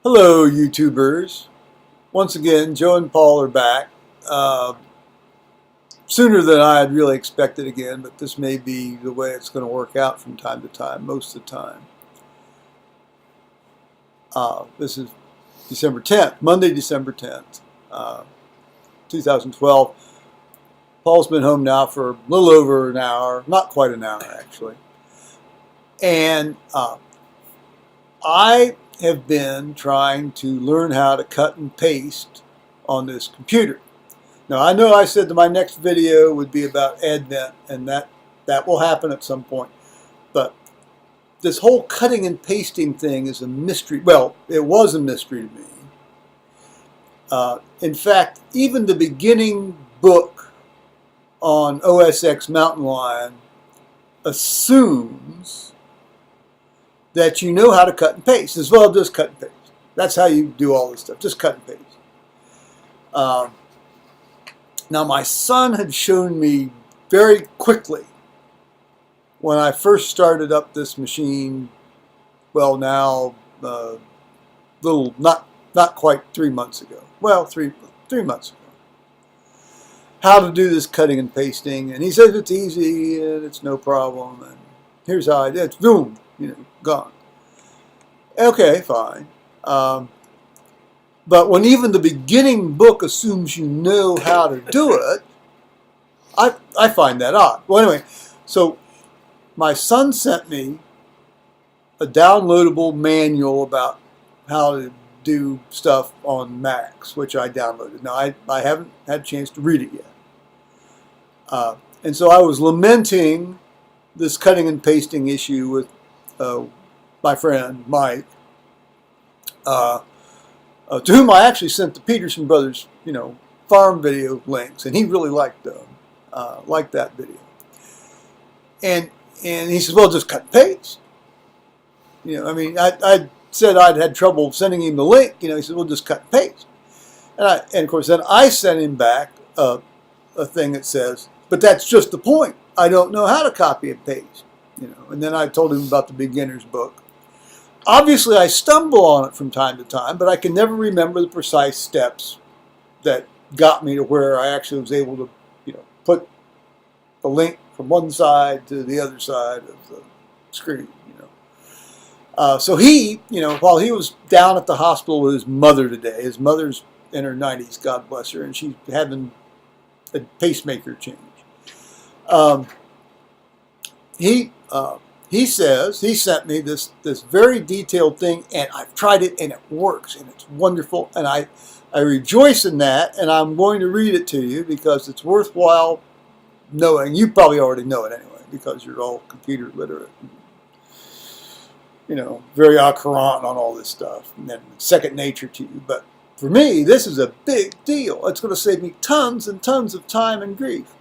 Hello, YouTubers. Once again, Joe and Paul are back. Sooner than I had really expected again, but this may be the way it's going to work out from time to time, most of the time. This is December 10th, Monday, December 10th, 2012. Paul's been home now for a little over an hour, not quite an hour actually. And I have been trying to learn how to cut and paste on this computer. Now, I know I said that my next video would be about Advent, and that will happen at some point. But this whole cutting and pasting thing is a mystery. Well, it was a mystery to me. In fact, even the beginning book on OS X Mountain Lion assumes that you know how to cut and paste, as well as just cut and paste. That's how you do all this stuff, just cut and paste. Now, my son had shown me very quickly when I first started up this machine, well, now, not quite 3 months ago. Well, three months ago. How to do this cutting and pasting, and he says it's easy and it's no problem, and here's how I did it. Boom, gone. Okay, fine. But when even the beginning book assumes you know how to do it, I find that odd. Well, anyway, so my son sent me a downloadable manual about how to do stuff on Macs, which I downloaded. Now, I haven't had a chance to read it yet. And so I was lamenting this cutting and pasting issue with my friend Mike, to whom I actually sent the Peterson Brothers, farm video links, and he really liked that video. And he says, well, just cut and paste. I said I'd had trouble sending him the link. He said, well, just cut and paste. And of course, then I sent him back a thing that says, but that's just the point. I don't know how to copy and paste. And then I told him about the beginner's book. Obviously, I stumble on it from time to time, but I can never remember the precise steps that got me to where I actually was able to, put the link from one side to the other side of the screen. So he, while he was down at the hospital with his mother today, his mother's in her 90s, God bless her, and she's having a pacemaker change. He says, he sent me this very detailed thing, and I've tried it, and it works, and it's wonderful, and I rejoice in that, and I'm going to read it to you because it's worthwhile knowing. You probably already know it anyway because you're all computer literate, very au courant on all this stuff, and then it's second nature to you. But for me, this is a big deal. It's going to save me tons and tons of time and grief.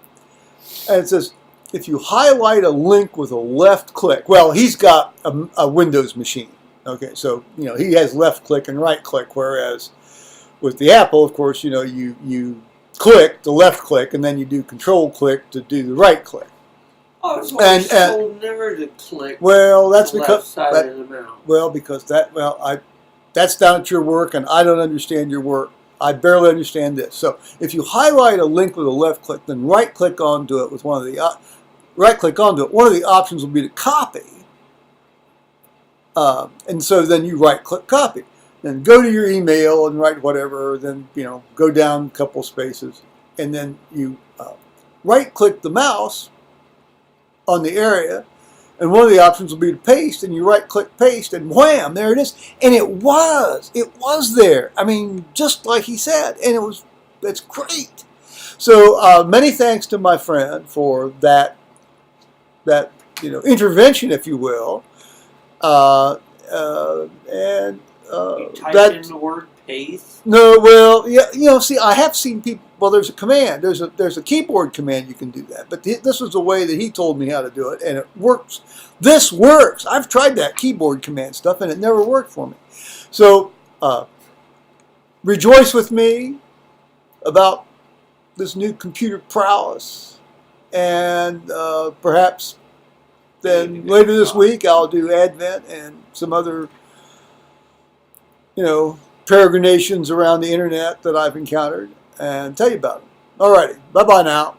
And it says, if you highlight a link with a left click, well, he's got a Windows machine. Okay, so, he has left click and right click, whereas with the Apple, of course, you click the left click and then you do control click to do the right click. I was always told never to click. Well, that's the because left side of the mouse. Well, because that's down at your work, and I don't understand your work. I barely understand this. So if you highlight a link with a left click, then right click onto it with one of the One of the options will be to copy, and so then you right click copy. Then go to your email and write whatever. Then go down a couple spaces, and then you right click the mouse on the area, and one of the options will be to paste, and you right click paste, and wham, there it is. And it was there. I mean, just like he said, and that's great. So many thanks to my friend for that intervention, if you will. You typed in the word paste? No, well, yeah, see, I have seen people. Well, there's a command. There's a keyboard command you can do that. But this was the way that he told me how to do it, and it works. This works. I've tried that keyboard command stuff, and it never worked for me. So rejoice with me about this new computer prowess, and perhaps then later this week I'll do Advent and some other peregrinations around the internet that I've encountered and tell you about them. All righty. Bye-bye now.